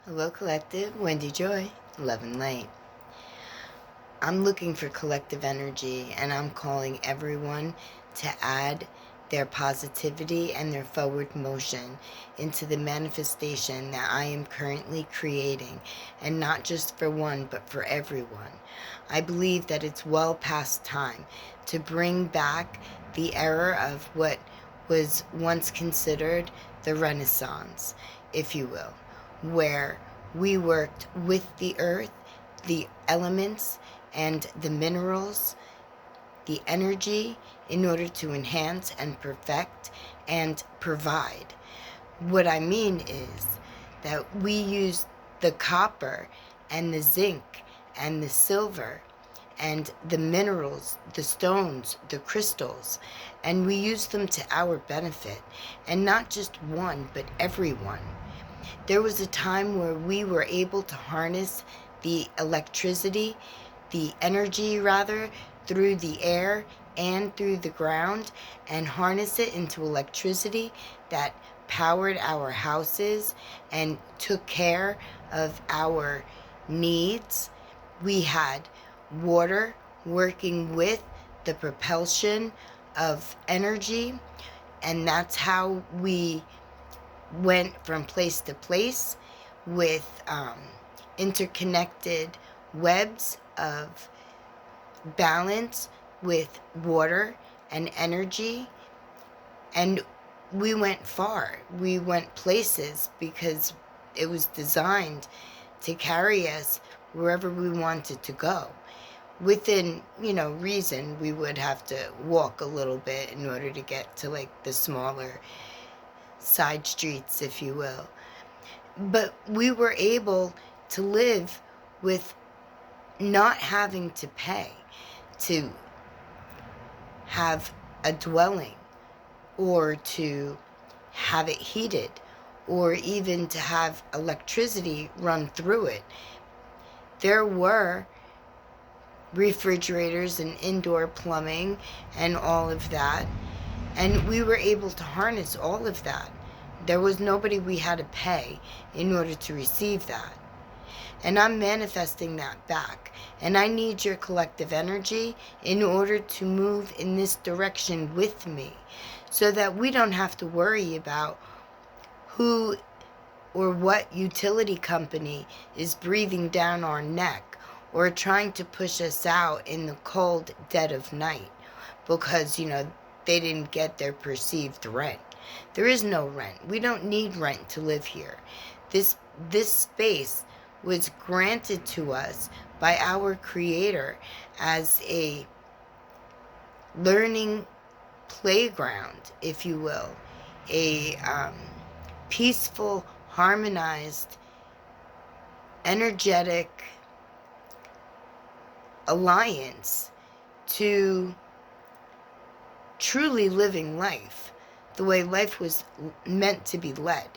Hello, Collective. Wendy Joy, Love and Light. I'm looking for collective energy, and I'm calling everyone to add their positivity and their forward motion into the manifestation that I am currently creating, and not just for one, but for everyone. I believe that it's well past time to bring back the era of what was once considered the Renaissance, if you will, where we worked with the earth, the elements, and the minerals, the energy, in order to enhance and perfect and provide. What I mean is that we use the copper and the zinc and the silver and the minerals, the stones, the crystals, and we use them to our benefit, and not just one, but everyone. There was a time where we were able to harness the electricity, the energy rather, through the air and through the ground, and harness it into electricity that powered our houses and took care of our needs. We had water working with the propulsion of energy, and that's how we went from place to place with interconnected webs of balance with water and energy. And we went far. We went places because it was designed to carry us wherever we wanted to go. Within, reason, we would have to walk a little bit in order to get to like the smaller side streets, if you will. But we were able to live with not having to pay to have a dwelling, or to have it heated, or even to have electricity run through it. There were refrigerators and indoor plumbing and all of that, and we were able to harness all of that. There was nobody we had to pay in order to receive that. And I'm manifesting that back. And I need your collective energy in order to move in this direction with me, so that we don't have to worry about who or what utility company is breathing down our neck or trying to push us out in the cold dead of night because, they didn't get their perceived rent. There is no rent. We don't need rent to live here. This space was granted to us by our Creator as a learning playground, if you will, a peaceful, harmonized, energetic alliance to truly living life the way life was meant to be led,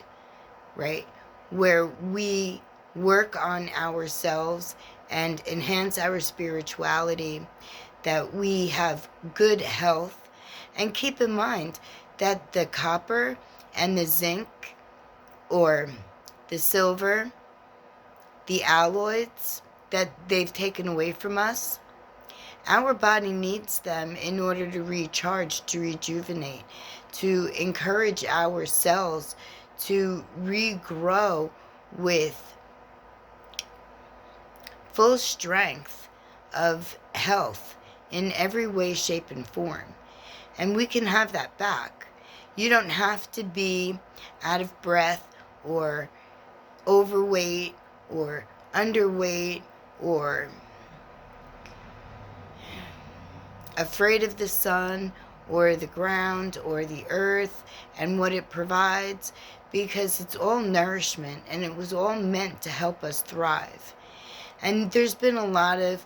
right? Where we work on ourselves and enhance our spirituality, that we have good health. And keep in mind that the copper and the zinc, or the silver, the alloys that they've taken away from us, our body needs them in order to recharge, to rejuvenate, to encourage our cells to regrow with full strength of health in every way, shape, and form. And we can have that back. You don't have to be out of breath or overweight or underweight or afraid of the sun or the ground or the earth and what it provides, because it's all nourishment and it was all meant to help us thrive. And there's been a lot of,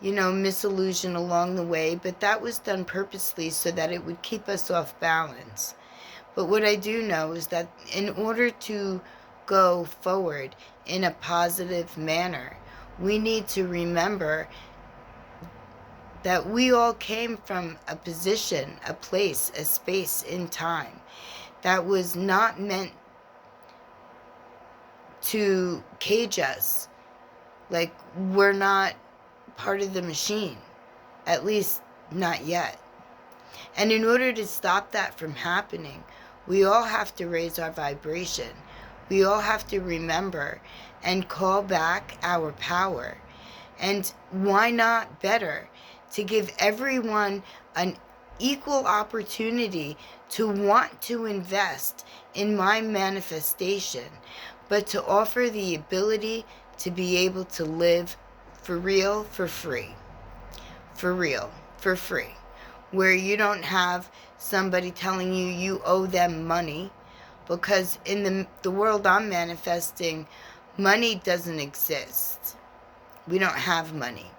misillusion along the way, but that was done purposely so that it would keep us off balance. But what I do know is that in order to go forward in a positive manner, we need to remember that we all came from a position, a place, a space in time that was not meant to cage us. Like, we're not part of the machine. At least, not yet. And in order to stop that from happening, we all have to raise our vibration. We all have to remember and call back our power. And why not better to give everyone an equal opportunity to want to invest in my manifestation, but to offer the ability to be able to live for real, for free. For real, for free. Where you don't have somebody telling you you owe them money, because in the world I'm manifesting, money doesn't exist. We don't have money.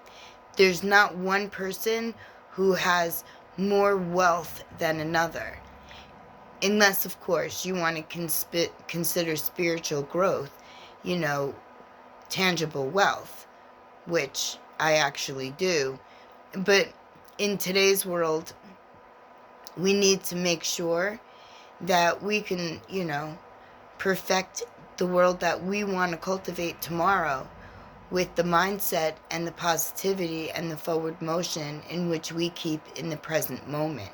There's not one person who has more wealth than another. Unless, of course, you want to consider spiritual growth, tangible wealth, which I actually do. But in today's world, we need to make sure that we can, perfect the world that we want to cultivate tomorrow with the mindset and the positivity and the forward motion in which we keep in the present moment.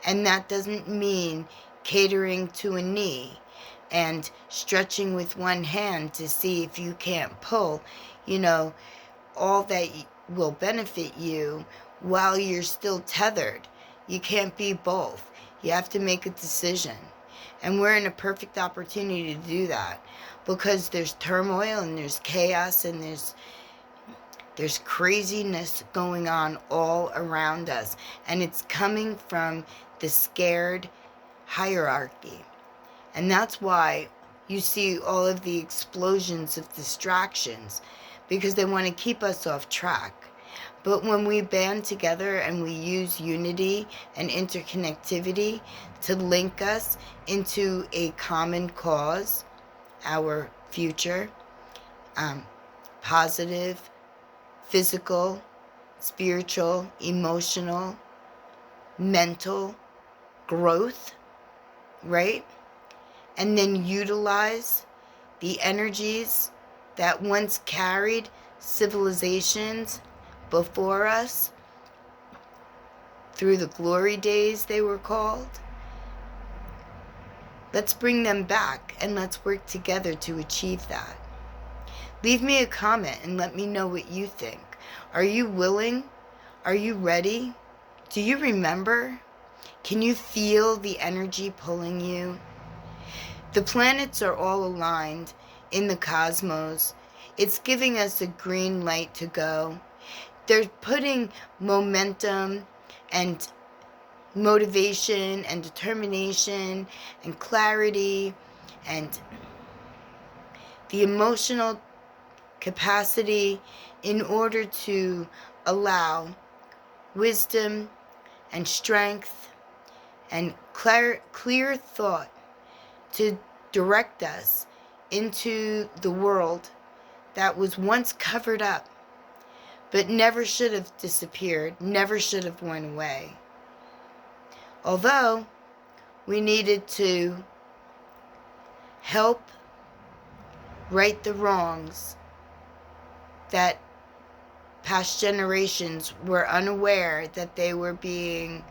And that doesn't mean catering to a knee and stretching with one hand to see if you can't pull, all that will benefit you while you're still tethered. You can't be both. You have to make a decision. And we're in a perfect opportunity to do that, because there's turmoil and there's chaos and there's craziness going on all around us. And it's coming from the scared hierarchy. And that's why you see all of the explosions of distractions, because they want to keep us off track. But when we band together and we use unity and interconnectivity to link us into a common cause, our future, positive, physical, spiritual, emotional, mental growth, right? And then utilize the energies that once carried civilizations before us through the glory days, they were called. Let's bring them back and let's work together to achieve that. Leave me a comment and let me know what you think. Are you willing? Are you ready? Do you remember? Can you feel the energy pulling you? The planets are all aligned in the cosmos. It's giving us a green light to go. They're putting momentum and motivation and determination and clarity and the emotional capacity in order to allow wisdom and strength and clear thought to direct us into the world that was once covered up, but never should have disappeared, never should have went away. Although we needed to help right the wrongs that past generations were unaware that they were being,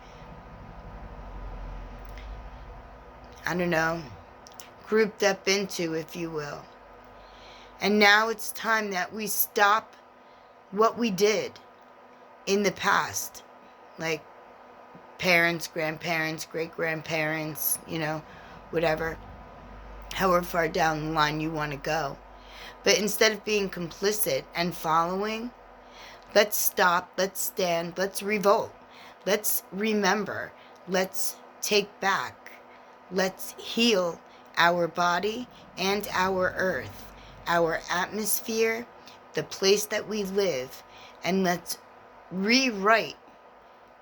grouped up into, if you will. And now it's time that we stop what we did in the past, like parents, grandparents, great-grandparents, whatever, however far down the line you want to go. But instead of being complicit and following, let's stop, let's stand, let's revolt, let's remember, let's take back, let's heal our body and our earth, our atmosphere, the place that we live, and let's rewrite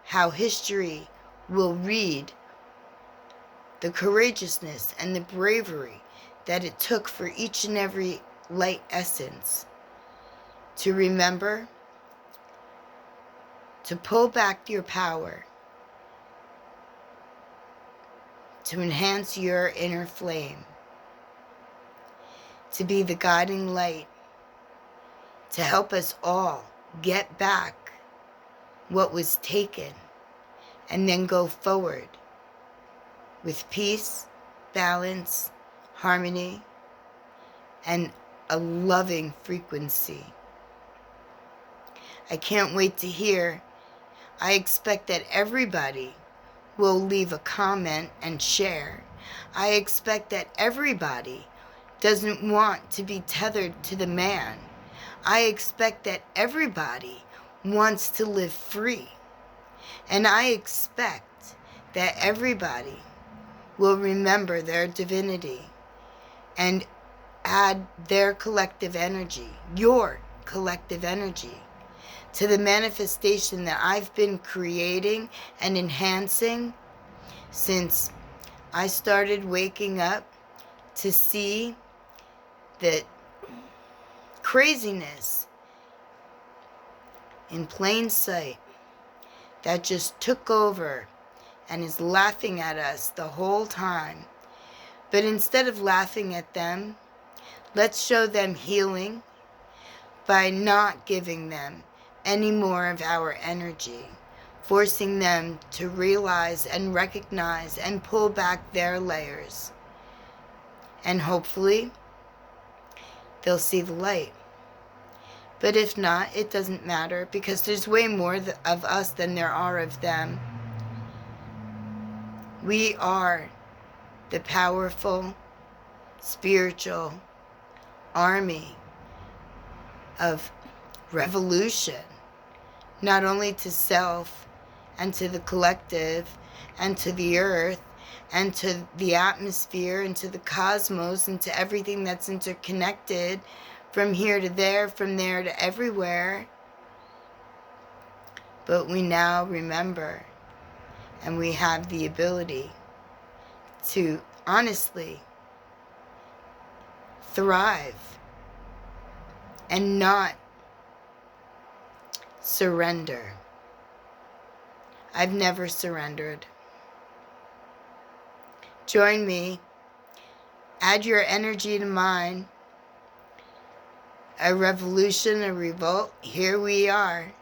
how history will read the courageousness and the bravery that it took for each and every light essence to remember to pull back your power, to enhance your inner flame, to be the guiding light, to help us all get back what was taken and then go forward with peace, balance, harmony, and a loving frequency. I can't wait to hear. I expect that everybody will leave a comment and share. I expect that everybody doesn't want to be tethered to the man. I expect that everybody wants to live free. And I expect that everybody will remember their divinity and add their collective energy, your collective energy, to the manifestation that I've been creating and enhancing since I started waking up to see that craziness in plain sight that just took over and is laughing at us the whole time. But instead of laughing at them, let's show them healing by not giving them any more of our energy, forcing them to realize and recognize and pull back their layers. And hopefully, they'll see the light. But if not, it doesn't matter, because there's way more of us than there are of them. We are the powerful, spiritual army of revolution, not only to self and to the collective and to the earth and to the atmosphere and to the cosmos and to everything that's interconnected from here to there, from there to everywhere. But we now remember, and we have the ability to honestly thrive and not surrender. I've never surrendered. Join me. Add your energy to mine. A revolution, a revolt. Here we are.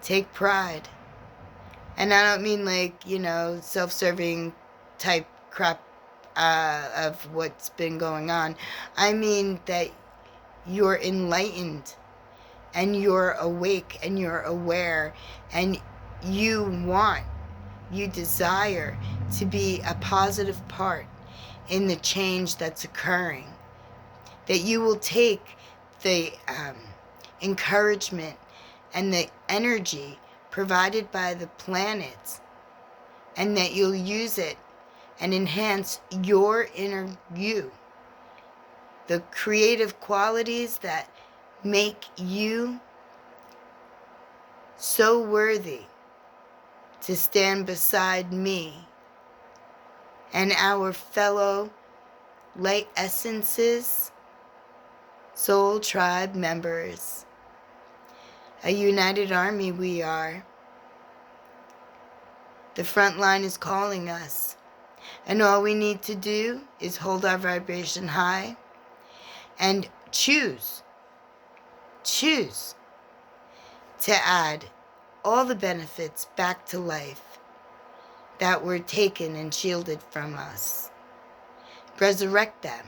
Take pride. And I don't mean like, self-serving type crap of what's been going on. I mean that you're enlightened and you're awake and you're aware and you desire to be a positive part in the change that's occurring. That you will take the encouragement and the energy provided by the planets, and that you'll use it and enhance your inner you. The creative qualities that make you so worthy to stand beside me and our fellow light essences, soul tribe members. A united army we are. The front line is calling us. And all we need to do is hold our vibration high and choose to add all the benefits back to life that were taken and shielded from us. Resurrect them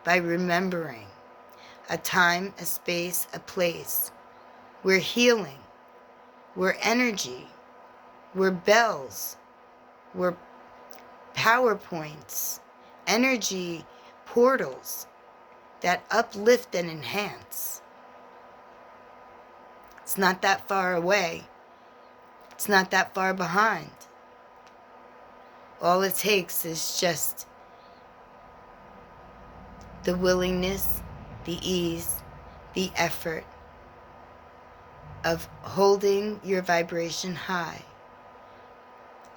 by remembering a time, a space, a place where healing, where energy, where bells, where power points, energy portals that uplift and enhance. It's not that far away. It's not that far behind. All it takes is just the willingness, the ease, the effort of holding your vibration high,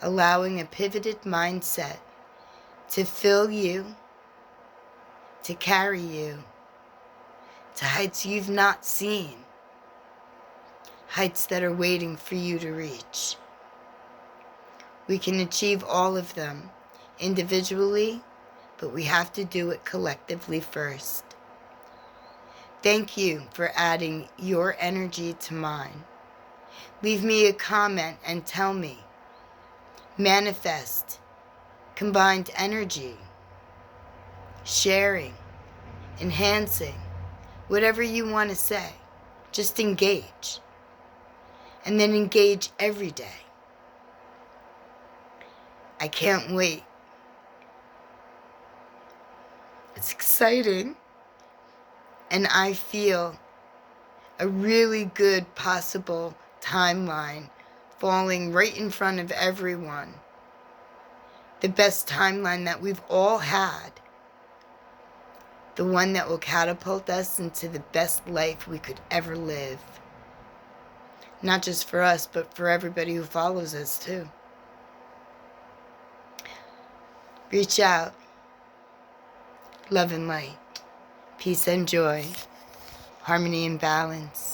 allowing a pivoted mindset to fill you, to carry you to heights you've not seen, heights that are waiting for you to reach. We can achieve all of them individually, but we have to do it collectively first. Thank you for adding your energy to mine. Leave me a comment and tell me. Manifest, combined energy, sharing, enhancing, whatever you want to say. Just engage. And then engage every day. I can't wait. It's exciting. And I feel a really good possible timeline falling right in front of everyone. The best timeline that we've all had. The one that will catapult us into the best life we could ever live. Not just for us, but for everybody who follows us too. Reach out. Love and light. Peace and joy. Harmony and balance.